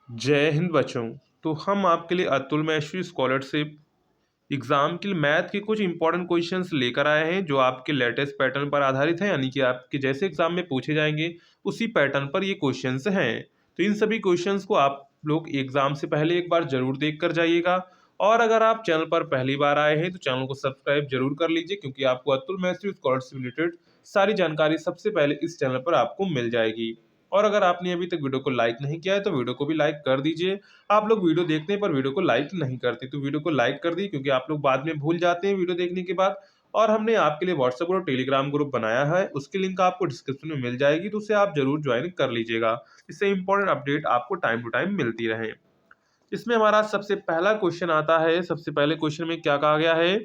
जय हिंद बच्चों। तो हम आपके लिए अतुल मैश्वी स्कॉलरशिप एग्ज़ाम के लिए मैथ के कुछ इंपॉर्टेंट क्वेश्चंस लेकर आए हैं जो आपके लेटेस्ट पैटर्न पर आधारित हैं, यानी कि आपके जैसे एग्ज़ाम में पूछे जाएंगे उसी पैटर्न पर ये क्वेश्चंस हैं। तो इन सभी क्वेश्चंस को आप लोग एग्ज़ाम से पहले एक बार ज़रूर देख कर जाइएगा। और अगर आप चैनल पर पहली बार आए हैं तो चैनल को सब्सक्राइब जरूर कर लीजिए, क्योंकि आपको अतुल मैश्वी स्कॉलरशिप रिलेटेड सारी जानकारी सबसे पहले इस चैनल पर आपको मिल जाएगी। और अगर आपने अभी तक वीडियो को लाइक नहीं किया है तो वीडियो को भी लाइक कर दीजिए। आप लोग वीडियो देखने पर वीडियो को लाइक नहीं करते, तो वीडियो को लाइक कर दी, क्योंकि आप लोग बाद में भूल जाते हैं वीडियो देखने के बाद। और हमने आपके लिए व्हाट्सएप और टेलीग्राम ग्रुप बनाया है, उसकी लिंक आपको डिस्क्रिप्शन में मिल जाएगी, तो उसे आप जरूर ज्वाइन कर लीजिएगा। इससे इंपॉर्टेंट अपडेट आपको टाइम टू टाइम मिलती रहे। इसमें हमारा सबसे पहला क्वेश्चन आता है। सबसे पहले क्वेश्चन में क्या कहा गया है?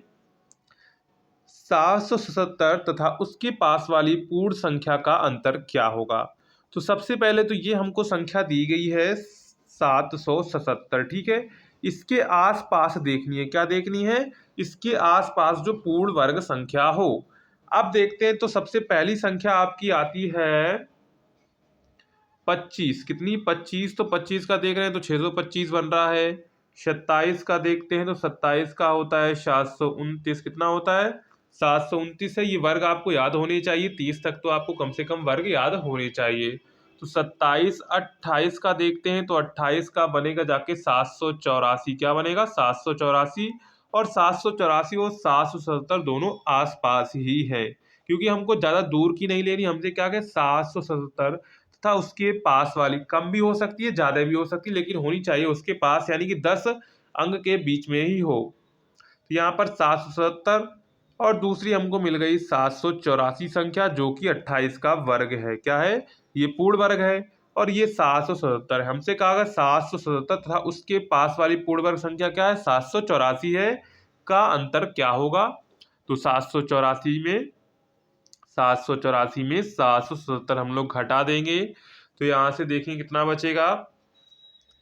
777 तथा उसके पास वाली पूर्ण संख्या का अंतर क्या होगा? तो सबसे पहले तो ये हमको संख्या दी गई है 777, ठीक है। इसके आसपास देखनी है, क्या देखनी है? इसके आसपास जो पूर्ण वर्ग संख्या हो। अब देखते हैं, तो सबसे पहली संख्या आपकी आती है 25। कितनी? 25। तो 25 का देख रहे हैं तो 625 बन रहा है। 27 का देखते हैं तो 27 का होता है 729। कितना होता है? 729 है। ये वर्ग आपको याद होने चाहिए, 30 तक तो आपको कम से कम वर्ग याद होने चाहिए। तो 27, 28 का देखते हैं तो 28 का बनेगा जाके 784। क्या बनेगा? 784। और 784 और 777 दोनों आसपास ही है, क्योंकि हमको ज्यादा दूर की नहीं लेनी। हमसे क्या है? 777 तथा उसके पास वाली, कम भी हो सकती है ज्यादा भी हो सकती है, लेकिन होनी चाहिए उसके पास, यानी कि 10 अंक के बीच में ही हो। तो यहाँ पर 777 और दूसरी हमको मिल गई 784 संख्या, जो कि 28 का वर्ग है। क्या है? ये पूर्ण वर्ग है। और ये 777 है। हमसे कहा गया 777 तथा उसके पास वाली पूर्ण वर्ग संख्या क्या है? 784 है। का अंतर क्या होगा? तो 784 में हम लोग घटा देंगे, तो यहाँ से देखें कितना बचेगा।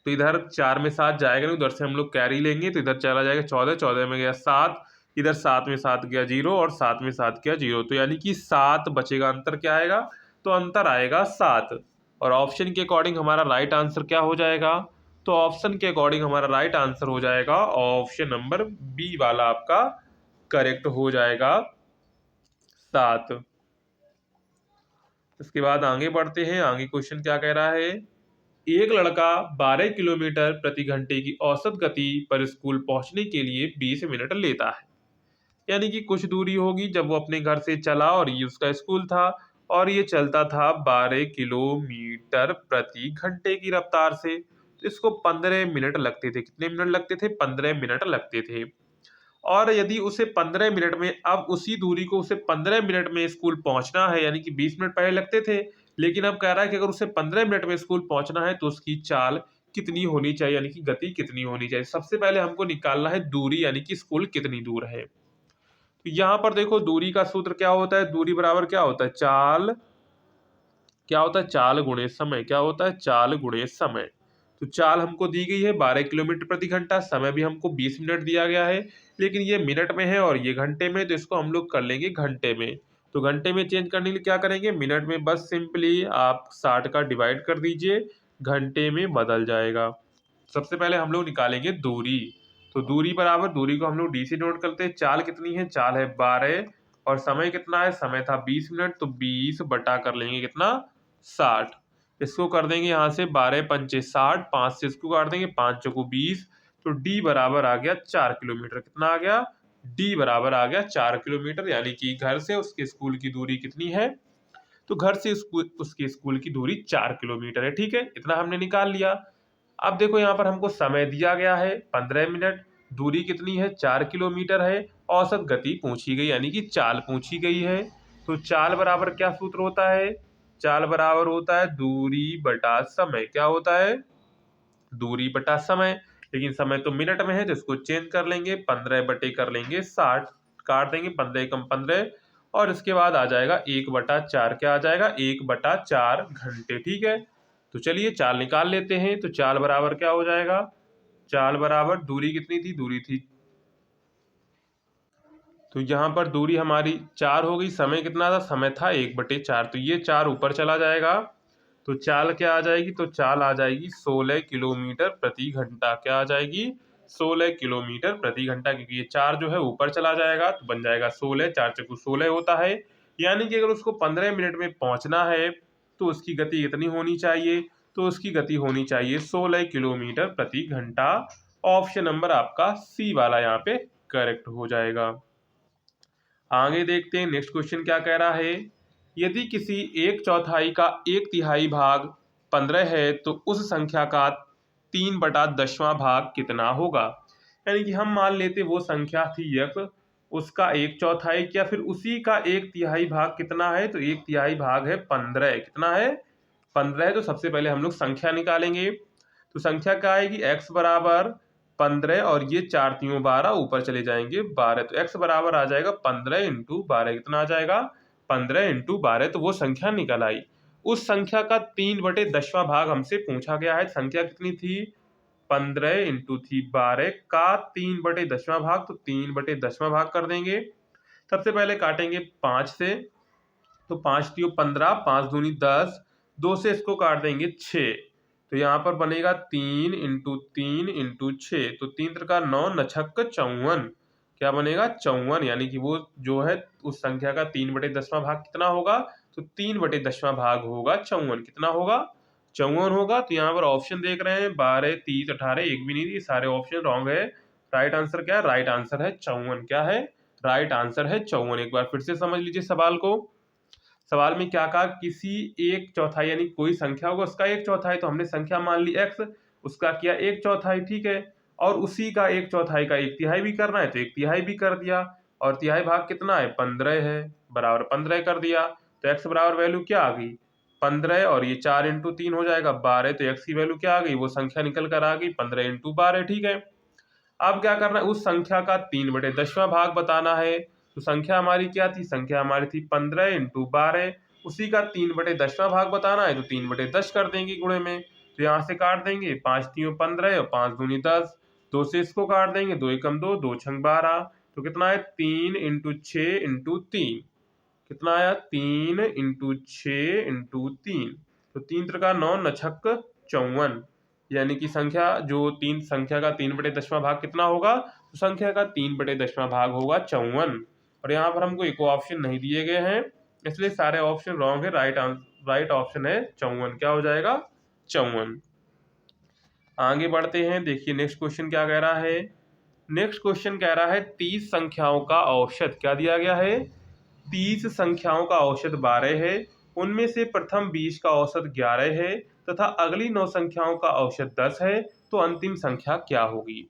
तो इधर 4 में 7 जाएगा नहीं, उधर से हम लोग कैरी लेंगे, तो इधर चला जाएगा 14, 14 में गया 7, इधर 7 में 7 गया 0 और 7 में 7 गया 0, तो यानी कि 7 बचेगा। अंतर क्या आएगा? तो अंतर आएगा 7। और ऑप्शन के अकॉर्डिंग हमारा राइट आंसर क्या हो जाएगा? तो ऑप्शन के अकॉर्डिंग हमारा राइट आंसर हो जाएगा ऑप्शन नंबर बी वाला आपका करेक्ट हो जाएगा, 7। इसके बाद आगे बढ़ते हैं। आगे क्वेश्चन क्या कह रहा है? एक लड़का 12 किलोमीटर प्रति घंटे की औसत गति पर स्कूल पहुंचने के लिए 20 मिनट लेता है। यानी कि कुछ दूरी होगी जब वो अपने घर से चला, और ये उसका स्कूल था, और ये चलता था 12 किलोमीटर प्रति घंटे की रफ्तार से। तो इसको 15 मिनट लगते थे। कितने मिनट लगते थे? 15 मिनट लगते थे। और यदि उसे 15 मिनट में, अब उसी दूरी को उसे 15 मिनट में स्कूल पहुंचना है, यानी कि 20 मिनट पहले लगते थे, लेकिन अब कह रहा है कि अगर उसे 15 मिनट में स्कूल पहुंचना है तो उसकी चाल कितनी होनी चाहिए, यानी कि गति कितनी होनी चाहिए। सबसे पहले हमको निकालना है दूरी, यानी कि स्कूल कितनी दूर है। तो यहाँ पर देखो, दूरी का सूत्र क्या होता है? दूरी बराबर क्या होता है? चाल। क्या होता है? चाल गुणे समय। क्या होता है? चाल गुणे समय। तो चाल हमको दी गई है 12 किलोमीटर प्रति घंटा, समय भी हमको 20 मिनट दिया गया है, लेकिन ये मिनट में है और ये घंटे में, तो इसको हम लोग कर लेंगे घंटे में। तो घंटे में चेंज करने के लिए क्या करेंगे? मिनट में बस सिंपली आप 60 का डिवाइड कर दीजिए, घंटे में बदल जाएगा। सबसे पहले हम लोग निकालेंगे दूरी। तो दूरी बराबर, दूरी को हम लोग डी से नोट करते हैं। चाल कितनी है? चाल है 12, और समय कितना है? समय था 20 मिनट, तो 20 बटा कर लेंगे कितना? 60। इसको कर देंगे यहाँ से 12 पंचे 60, 5 से इसको काट देंगे, 5 चौको 20। तो डी बराबर आ गया 4 किलोमीटर। कितना आ गया? डी बराबर आ गया 4 किलोमीटर। यानी कि घर से उसके स्कूल की दूरी कितनी है? तो घर से उसके स्कूल की दूरी 4 किलोमीटर है। ठीक है, इतना हमने निकाल लिया। अब देखो, यहाँ पर हमको समय दिया गया है 15 मिनट, दूरी कितनी है? 4 किलोमीटर है, औसत गति पूछी गई, यानी कि चाल पूछी गई है। तो चाल बराबर क्या सूत्र होता है? चाल बराबर होता है दूरी बटा समय। क्या होता है? दूरी बटा समय। लेकिन समय तो मिनट में है, तो इसको चेंज कर लेंगे, 15 बटे कर लेंगे 60, काट देंगे, 15 एकम 15, और इसके बाद आ जाएगा 1/4। क्या आ जाएगा? 1/4 घंटे। ठीक है, तो चलिए चाल निकाल लेते हैं। तो चाल बराबर क्या हो जाएगा? चाल बराबर, दूरी कितनी थी? दूरी थी, तो यहाँ पर दूरी हमारी 4 हो गई। समय कितना था? समय था 1/4, तो ये 4 ऊपर चला जाएगा। तो चाल क्या आ जाएगी, तो चाल आ जाएगी 16 किलोमीटर प्रति घंटा। क्या आ जाएगी, 16 किलोमीटर प्रति घंटा, क्योंकि ये 4 जो है ऊपर चला जाएगा तो बन जाएगा 16, 4 चक्कू 16 होता है। यानी कि अगर उसको 15 मिनट में पहुंचना है तो उसकी गति कितनी होनी चाहिए, तो उसकी गति होनी चाहिए 16 किलोमीटर प्रति घंटा। ऑप्शन नंबर आपका सी वाला यहाँ पे करेक्ट हो जाएगा। आगे देखते हैं नेक्स्ट क्वेश्चन क्या कह रहा है। यदि किसी एक चौथाई का एक तिहाई भाग 15 है तो उस संख्या का 3/10वां भाग कितना होगा। यानी कि हम मान लेते वो संख्या थी x, उसका एक चौथाई या फिर उसी का एक तिहाई भाग कितना है, तो एक तिहाई भाग है 15। कितना है, 15 है। तो सबसे पहले हम लोग संख्या निकालेंगे। तो संख्या क्या आएगी, x बराबर 15 और ये 4 तीनों 12, ऊपर चले जाएंगे 12, तो x बराबर आ जाएगा 15 इंटू 12। कितना आ जाएगा, 15 इंटू 12। तो वो संख्या निकल आई। उस संख्या का 3/10वां भाग हमसे पूछा गया है। संख्या कितनी थी, 15 इंटू थी 12 का 3/10वां भाग, तो 3/10वां भाग कर देंगे। सबसे पहले काटेंगे 5 से, तो 5 तीन 15, 5 दूनी 10, 2 से इसको काट देंगे 6, तो यहाँ पर बनेगा 3 इंटू 3 इंटू 6, तो 3 त्रिका 9, 9 54। क्या बनेगा, 54। यानी कि वो जो है उस संख्या का 3/10वां भाग कितना होगा, तो 3/10वां भाग होगा 54। कितना होगा, 54 होगा। तो यहाँ पर ऑप्शन देख रहे हैं 12, 30, 18, एक भी नहीं, ये सारे ऑप्शन रॉन्ग है। राइट आंसर क्या है, राइट आंसर है 54। क्या है, राइट आंसर है 54। एक बार फिर से समझ लीजिए सवाल को। सवाल में क्या कहा, किसी एक चौथाई यानी कोई संख्या होगा उसका एक चौथाई, तो हमने संख्या मान ली x, उसका किया एक चौथाई, ठीक है। और उसी का एक चौथाई का एक तिहाई भी करना है तो एक तिहाई भी कर दिया। और तिहाई भाग कितना है, 15 है, बराबर 15 कर दिया। तो x बराबर वैल्यू क्या आ गई, 15, और ये 4 इंटू 3 हो जाएगा 12, तो x की वैल्यू क्या आ गई, वो संख्या निकल कर आ गई 15 इंटू 12, ठीक है। अब क्या करना है, उस संख्या का 3/10वां भाग बताना है। तो संख्या हमारी क्या थी, संख्या हमारी थी 15 इंटू 12, उसी का 3/10वां भाग बताना है तो 3/10 कर देंगे गुणे में। तो यहाँ से काट देंगे, 5 तीन 15 और 5 दूनी 10, 2 से इसको काट देंगे, 2 एकम 2, 2 छंग 12, तो कितना है 3 इंटू 6 इंटू 3। कितना आया, 3 इंटू 6 इंटू 3, तो 3 त्रिका 9, 9 छक्क 54। यानी कि संख्या जो तीन संख्या का 3/10वां भाग कितना होगा, तो संख्या का 3/10वां भाग होगा 54। और यहाँ पर हमको एक ऑप्शन नहीं दिए गए हैं, इसलिए सारे ऑप्शन रॉन्ग है। राइट ऑप्शन है 54। क्या हो जाएगा, 54। आगे बढ़ते हैं, देखिए नेक्स्ट क्वेश्चन क्या कह रहा है। नेक्स्ट क्वेश्चन कह रहा है 30 संख्याओं का औसत क्या दिया गया है, 30 संख्याओं का औसत 12 है, उनमें से प्रथम 20 का औसत 11 है तथा अगली 9 संख्याओं का औसत 10 है, तो अंतिम संख्या क्या होगी।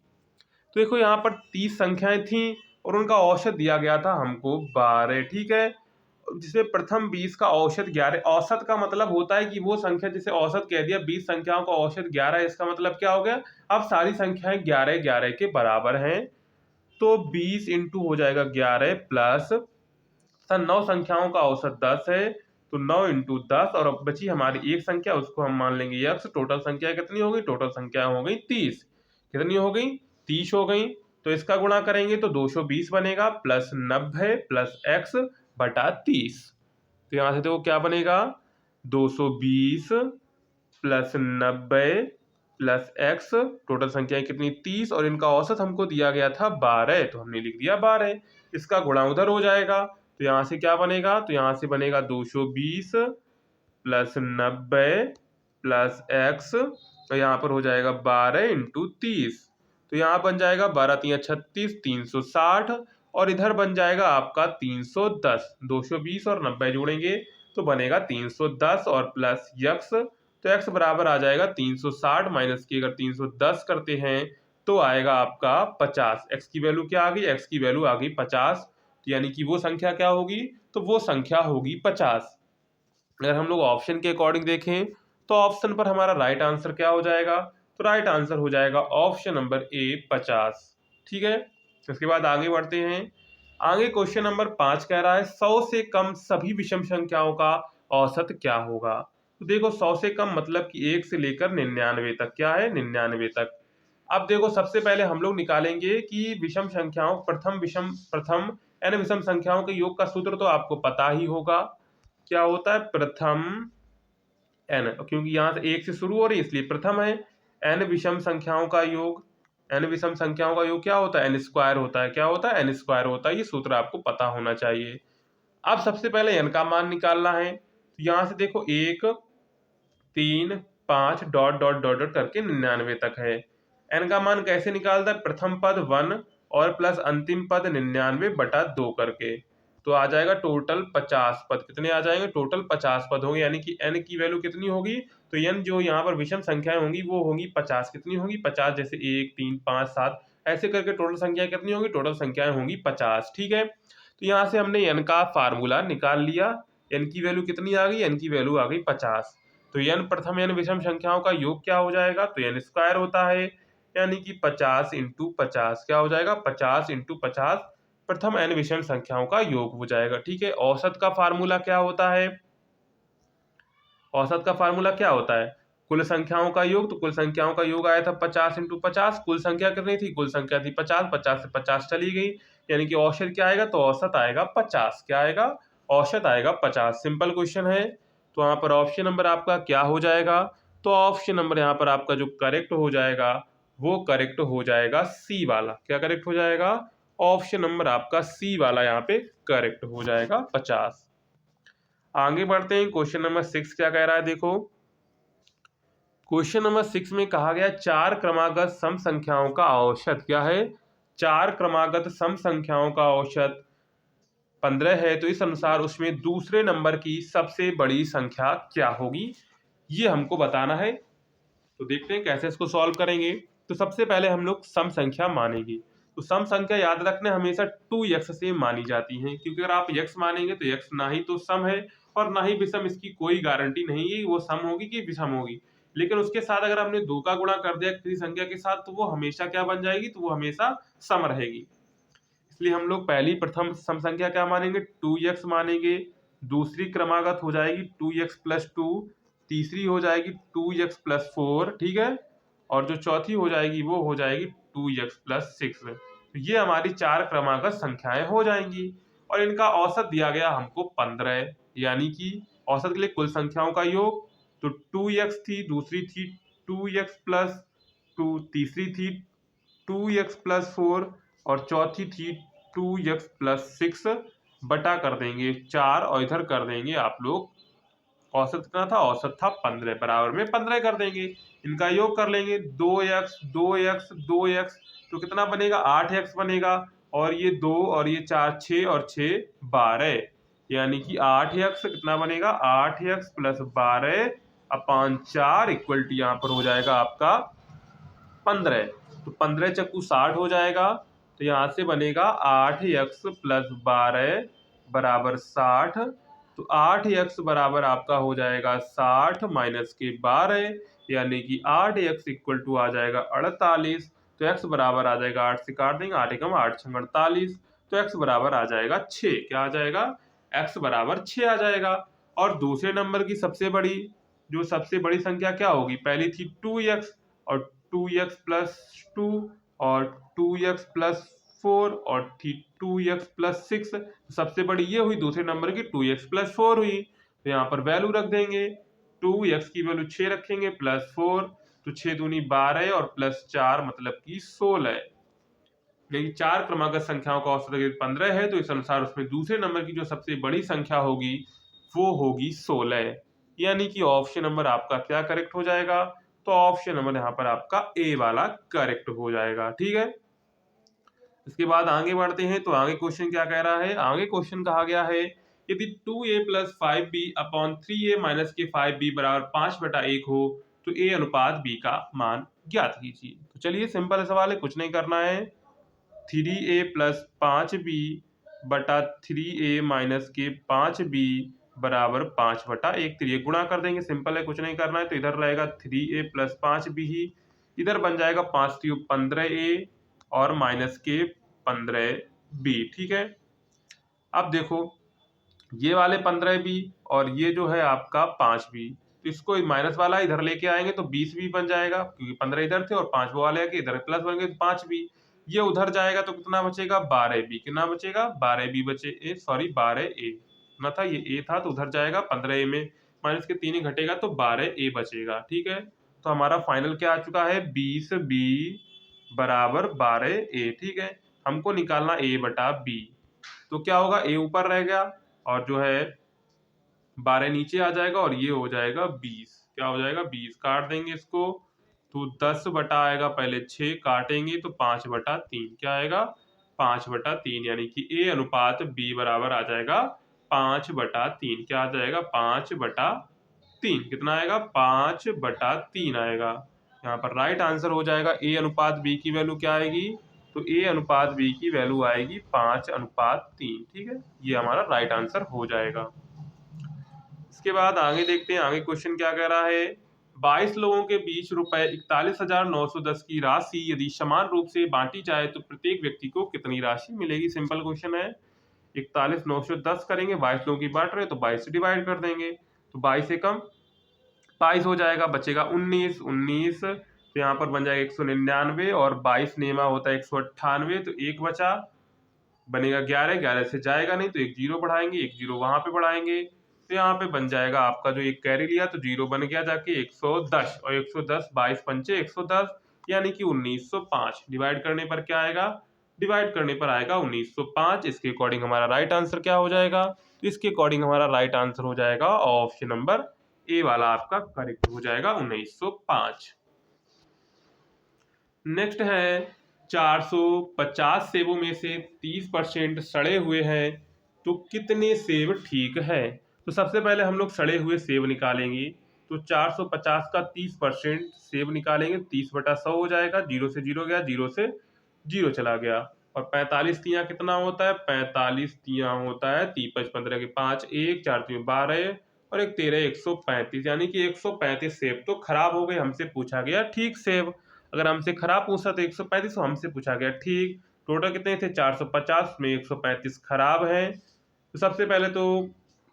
तो देखो यहाँ पर 30 संख्याएं थी और उनका औसत दिया गया था हमको 12, ठीक है। जिसमें प्रथम 20 का औसत 11, औसत का मतलब होता है कि वो संख्या, जैसे औसत कह दिया 20 संख्याओं का औसत 11 है, इसका मतलब क्या हो गया, अब सारी संख्याएं 11 11 के बराबर हैं। तो 20 इंटू हो जाएगा 11 प्लस 9 संख्याओं का औसत 10 है, तो 9 इंटू 10, और अब बची हमारी एक संख्या, उसको हम मान लेंगे x। टोटल संख्या कितनी हो गई, टोटल संख्या हो गई 30। कितनी हो गई, 30 हो गई। तो इसका गुणा करेंगे तो 220 बनेगा प्लस 90 प्लस x बटा 30। तो यहाँ से देखो क्या बनेगा, 220 प्लस 90 प्लस x, टोटल संख्या कितनी 30, और इनका औसत हमको दिया गया था 12, तो हमने लिख दिया 12। इसका गुणा उधर हो जाएगा, तो यहाँ से क्या बनेगा, तो यहाँ से बनेगा 220 प्लस 90 प्लस x, तो यहाँ पर हो जाएगा 12 इंटू 30। तो यहाँ बन जाएगा 12 तीन 36, 360, और इधर बन जाएगा आपका 310। 220 और 90 जोड़ेंगे तो बनेगा 310 और प्लस x, तो x बराबर आ जाएगा 360 माइनस की अगर 310 करते हैं तो आएगा आपका 50। x की वैल्यू क्या आ गई, x की वैल्यू आ गई 50। यानी कि वो संख्या क्या होगी, तो वो संख्या होगी 50। अगर हम लोग ऑप्शन के अकॉर्डिंग देखें तो ऑप्शन पर हमारा राइट आंसर क्या हो जाएगा, तो राइट आंसर हो जाएगा ऑप्शन नंबर ए 50, ठीक है। इसके बाद आगे बढ़ते हैं। आगे क्वेश्चन नंबर 5 कह रहा है 100 से कम सभी विषम संख्याओं का औसत क्या होगा। तो देखो 100 से कम मतलब कि 1 से लेकर 99 तक, क्या है 99 तक। अब देखो सबसे पहले हम लोग निकालेंगे कि विषम संख्याओं प्रथम यानी विषम संख्याओं के योग का सूत्र तो आपको पता ही होगा। क्या होता है, प्रथम n, क्योंकि यहाँ से 1 से शुरू हो रही है इसलिए प्रथम है। n विषम संख्याओं का योग, n विषम संख्याओं का योग क्या होता है? n स्क्वायर होता है। क्या होता है? n स्क्वायर होता है। ये सूत्र आपको पता होना चाहिए। अब सबसे पहले n का मान निकालना है, तो यहाँ से देखो 1 3 5 डॉट डॉट डॉट डॉट करके 99 तक है। n का मान कैसे निकालता है? प्रथम पद 1 और प्लस अंतिम पद 99/2 करके, तो आ जाएगा टोटल 50 पद। कितने आ जाएंगे? टोटल 50 पद होंगे, यानी कि n की वैल्यू कितनी होगी? तो n जो यहाँ पर विषम संख्याएं होंगी वो होंगी 50। कितनी होगी? 50। जैसे 1 3 5 7 ऐसे करके टोटल संख्याएं कितनी होंगी? टोटल संख्याएं होंगी 50। ठीक है, तो यहाँ से हमने n का फार्मूला निकाल लिया। n की वैल्यू कितनी आ गई? n की वैल्यू आ गई 50। तो n प्रथम n विषम संख्याओं का योग क्या हो जाएगा? तो n स्क्वायर होता है, यानी कि 50 इंटू 50 क्या हो जाएगा? 50 इंटू 50 प्रथम n विषम संख्याओं का योग हो जाएगा। ठीक है, औसत का फार्मूला क्या होता है? औसत का फार्मूला क्या होता है? कुल संख्याओं का योग। तो कुल संख्याओं का योग आया था 50 इंटू 50। कुल संख्या कितनी थी? कुल संख्या थी 50। 50 से 50 चली गई, यानी कि औसत क्या आएगा? तो औसत आएगा 50। क्या आएगा? औसत आएगा 50। सिंपल क्वेश्चन है, तो यहाँ पर ऑप्शन नंबर आपका क्या हो जाएगा? तो ऑप्शन नंबर यहाँ पर आपका जो करेक्ट हो जाएगा वो करेक्ट हो जाएगा सी वाला। क्या करेक्ट हो जाएगा? ऑप्शन नंबर आपका सी वाला यहाँ पे करेक्ट हो जाएगा 50। आगे बढ़ते हैं, क्वेश्चन नंबर 6 क्या कह रहा है देखो। क्वेश्चन नंबर 6 में कहा गया चार क्रमागत सम संख्याओं का औसत क्या है? चार क्रमागत सम संख्याओं का औसत 15 है, तो इस अनुसार उसमें दूसरे नंबर की सबसे बड़ी संख्या क्या होगी, ये हमको बताना है। तो देखते हैं कैसे इसको सॉल्व करेंगे। तो सबसे पहले हम लोग सम संख्या मानेंगे। तो सम संख्या याद रखना हमेशा 2x से मानी जाती है, क्योंकि अगर आप x मानेंगे तो x ना ही तो सम है और ना ही विषम। इसकी कोई गारंटी नहीं है वो सम होगी कि विषम होगी। लेकिन उसके साथ अगर हमने 2 का गुणा कर दिया किसी संख्या के साथ तो वो हमेशा क्या बन जाएगी? तो वो हमेशा सम रहेगी। इसलिए हम लोग पहली प्रथम सम संख्या क्या मानेंगे? 2x मानेंगे। दूसरी क्रमागत हो जाएगी 2x प्लस 2। तीसरी हो जाएगी 2x प्लस 4। ठीक है, और जो चौथी हो जाएगी वो हो जाएगी 2x प्लस 6। तो ये हमारी चार क्रमागत संख्याएं हो जाएंगी और इनका औसत दिया गया हमको 15, यानी कि औसत के लिए कुल संख्याओं का योग। तो 2x थी, दूसरी थी 2x प्लस 2, तीसरी थी 2x प्लस 4 और चौथी थी 2x प्लस 6 बटा कर देंगे 4 और इधर कर देंगे आप लोग औसत कितना था? औसत था 15, बराबर में 15 कर देंगे। इनका योग कर लेंगे 2x 2x 2x, तो कितना बनेगा? 8x बनेगा। और ये 2 और ये 4 6 और 6 12, यानी कि 8x कितना बनेगा? 8x plus 12 upon 4 equal to यहाँ पर हो जाएगा आपका 15। तो 15 चक्कू 60 हो जाएगा, तो यहाँ से बनेगा 8x प्लस 12 बराबर 60। तो 8x बराबर आपका हो जाएगा 60 माइनस के 12, यानी कि 8x इक्वल टू आ जाएगा 48। तो x बराबर आ जाएगा 8 से काट देंगे, 8 एकम 8 छंग 48। तो x बराबर आ जाएगा 6। क्या आ जाएगा? x बराबर 6 आ जाएगा। और दूसरे नंबर की सबसे बड़ी संख्या क्या होगी? पहली थी 2x और 2x प्लस 2 और 2x प्लस 4 और थी 2x प्लस 6। सबसे बड़ी ये हुई, दूसरे नंबर की 2x प्लस 4 हुई। तो यहाँ पर वैल्यू रख देंगे, 2x की वैल्यू 6 रखेंगे प्लस 4, तो 6 दूनी 12 और प्लस 4 मतलब कि 16। यदि चार क्रमागत संख्याओं का औसत अगर 15 है तो इस अनुसार उसमें दूसरे नंबर की जो सबसे बड़ी संख्या होगी वो होगी 16, यानी कि ऑप्शन नंबर आपका क्या करेक्ट हो जाएगा? तो ऑप्शन नंबर यहाँ पर आपका ए वाला करेक्ट हो जाएगा। ठीक है, इसके बाद आगे बढ़ते हैं। तो आगे क्वेश्चन क्या कह रहा है? आगे क्वेश्चन कहा गया है यदि 2a plus 5b upon 3a minus के 5b बराबर 5/1 हो तो a अनुपात b का मान ज्ञात कीजिए। तो चलिए सिंपल सवाल है, कुछ नहीं करना है। 3a प्लस 5b बटा 3a माइनस के 5b बराबर 5/1। तो ये गुणा कर देंगे, सिंपल है, कुछ नहीं करना है। तो इधर रहेगा 3a प्लस 5b ही, इधर बन जाएगा 5 3 15a और माइनस के 15b। ठीक है, अब देखो ये वाले 15b और ये जो है आपका 5b, तो इसको माइनस वाला इधर लेके आएंगे तो 20b बन जाएगा, क्योंकि 15 इधर थे और 5 वो वाले आके इधर प्लस बन गए तो 5b। ये उधर जाएगा तो कितना बचेगा? 12b। कितना बचेगा? 12b बचे, सॉरी 12a ना था, ये a था तो उधर जाएगा 15a में माइनस के 3 ही घटेगा तो 12a बचेगा। ठीक है, तो हमारा फाइनल क्या आ चुका है, 20b बराबर 12a। ठीक है, हमको निकालना a बटा b, तो क्या होगा, a ऊपर रह गया और जो है 12 नीचे आ जाएगा और ये हो जाएगा 20। क्या हो जाएगा, 20 काट देंगे इसको तो 10 बटा आएगा, पहले 6 काटेंगे तो 5 बटा 3। क्या आएगा, 5 बटा 3, यानी कि a अनुपात b बराबर आ जाएगा 5 बटा 3। क्या आ जाएगा, 5 बटा 3। कितना आएगा, 5 बटा 3 आएगा। यहाँ पर राइट आंसर हो जाएगा a अनुपात b की वैल्यू क्या आएगी, तो a अनुपात b की वैल्यू आएगी 5 अनुपात 3। ठीक है, ये हमारा राइट आंसर हो जाएगा। इसके बाद आगे देखते हैं, आगे क्वेश्चन क्या कह रहा है। 22 लोगों के बीच रुपए 41,910 की राशि यदि समान रूप से बांटी जाए तो प्रत्येक व्यक्ति को कितनी राशि मिलेगी। सिंपल क्वेश्चन है। 41,910 करेंगे, 22 लोगों की बांट रहे तो 22 से डिवाइड कर देंगे, तो 22 से कम 22 हो जाएगा, बचेगा 19। 19 तो यहाँ पर बन जाएगा 199 और 22 नेमा होता है 198, तो एक बचा, बनेगा 11। 11 से जाएगा नहीं तो एक जीरो बढ़ाएंगे, एक जीरो वहां पे बढ़ाएंगे, तो यहाँ पे बन जाएगा आपका, जो एक कैरी लिया तो जीरो बन गया जाके 110, और 110 22 पंचे 110, यानी कि 1905। डिवाइड करने पर क्या आएगा, डिवाइड करने पर आएगा 1905। इसके अकॉर्डिंग हमारा राइट आंसर क्या हो जाएगा, तो इसके अकॉर्डिंग हमारा राइट आंसर हो जाएगा ऑप्शन नंबर ए वाला आपका करेक्ट हो जाएगा, 1905। नेक्स्ट है 450 सेबों में से 30% सड़े हुए हैं, तो कितने सेब ठीक है। तो सबसे पहले हम लोग सड़े हुए सेब निकालेंगे, तो 450 का 30% सेब निकालेंगे, 30 बटा 100 हो जाएगा, जीरो से जीरो गया, जीरो से जीरो चला गया। और 45 तियां कितना होता है, 45 तियां होता है 30 15 के 5, 1 4 3 12 और एक 13 135, यानी कि 135 सेब तो खराब हो गए। हमसे पूछा गया ठीक सेब, अगर हमसे खराब पूछा तो 135, तो हमसे पूछा गया ठीक। टोटल कितने थे, 450 में 135 खराब है। तो सबसे पहले तो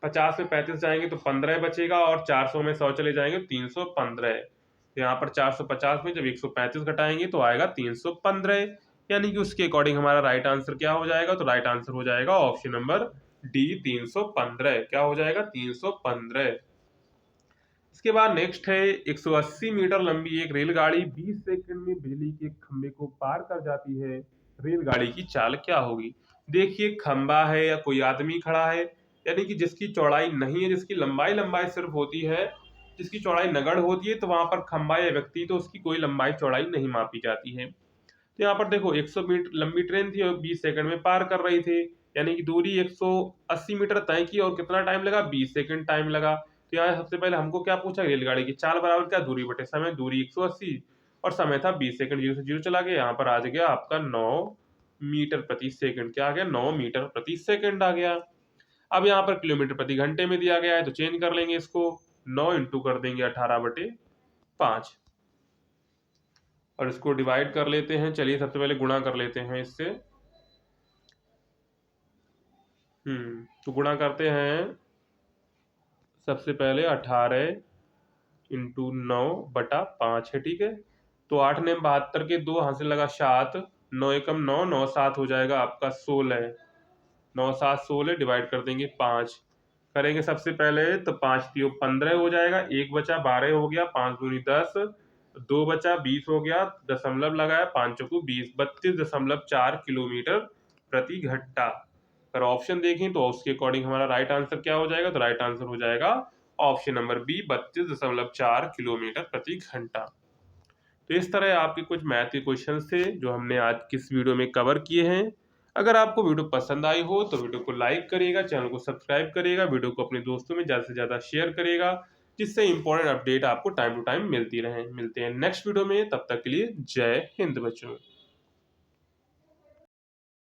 50 में 35 जाएंगे तो 15 बचेगा, और 400 में 100 चले जाएंगे 315। तो यहाँ पर 450 में जब 135 घटाएंगे तो आएगा 315, यानी कि उसके अकॉर्डिंग हमारा राइट आंसर क्या हो जाएगा, तो राइट आंसर हो जाएगा ऑप्शन नंबर डी 315। क्या हो जाएगा, 315। इसके बाद नेक्स्ट है 180 मीटर लंबी एक रेलगाड़ी 20 सेकंड में बिजली के खंभे को पार कर जाती है, रेलगाड़ी की चाल क्या होगी। देखिए, खंभा है या कोई आदमी खड़ा है, यानी कि जिसकी चौड़ाई नहीं है, जिसकी लंबाई लंबाई सिर्फ होती है, जिसकी चौड़ाई नगण्य होती है, तो वहां पर खंभा या व्यक्ति, तो उसकी कोई लंबाई चौड़ाई नहीं मापी जाती है। तो यहाँ पर देखो 100 मीटर लंबी ट्रेन थी और 20 सेकंड में पार कर रही थी, यानी कि दूरी 180 मीटर तय की और कितना टाइम लगा, 20 सेकंड टाइम लगा। तो यहाँ सबसे पहले हमको क्या पूछा, रेलगाड़ी की चाल बराबर क्या, दूरी बटे समय, दूरी 180 और समय था 20 सेकंड, जीरो से जीरो चला गया, यहाँ पर आ गया आपका 9 मीटर प्रति सेकंड। क्या आ गया, 9 मीटर प्रति सेकंड आ गया। अब यहाँ पर किलोमीटर प्रति घंटे में दिया गया है, तो चेंज कर लेंगे इसको, 9 इंटू कर देंगे 18/5 और इसको डिवाइड कर लेते हैं। चलिए सबसे पहले गुणा कर लेते हैं इससे। तो गुणा करते हैं, सबसे पहले 18 इंटू 9/5 है। ठीक है, तो 8 ने 72 के 2 हाथ से लगा 7, 9 एकम 9, 9 7 हो जाएगा आपका 16, 9 7 16 डिवाइड कर देंगे 5 करेंगे सबसे पहले, तो 5 3 15 हो जाएगा, एक बचा 12 हो गया, 5 दूनी 10, 2 बचा 20 हो गया, दशमलव लगाया, 5 चौको 20, 32.4 किलोमीटर प्रति घंटा। अगर ऑप्शन देखें तो उसके अकॉर्डिंग हमारा राइट आंसर क्या हो जाएगा, तो राइट आंसर हो जाएगा ऑप्शन नंबर बी 32.4 किलोमीटर प्रति घंटा। तो इस तरह आपके कुछ मैथ के क्वेश्चन थे जो हमने आज किस वीडियो में कवर किए हैं। अगर आपको वीडियो पसंद आई हो तो वीडियो को लाइक करिएगा, चैनल को सब्सक्राइब करिएगा, वीडियो को अपने दोस्तों में ज़्यादा से ज़्यादा शेयर करिएगा, जिससे इंपॉर्टेंट अपडेट आपको टाइम टू टाइम मिलती रहे। मिलते हैं नेक्स्ट वीडियो में, तब तक के लिए जय हिंद बच्चों।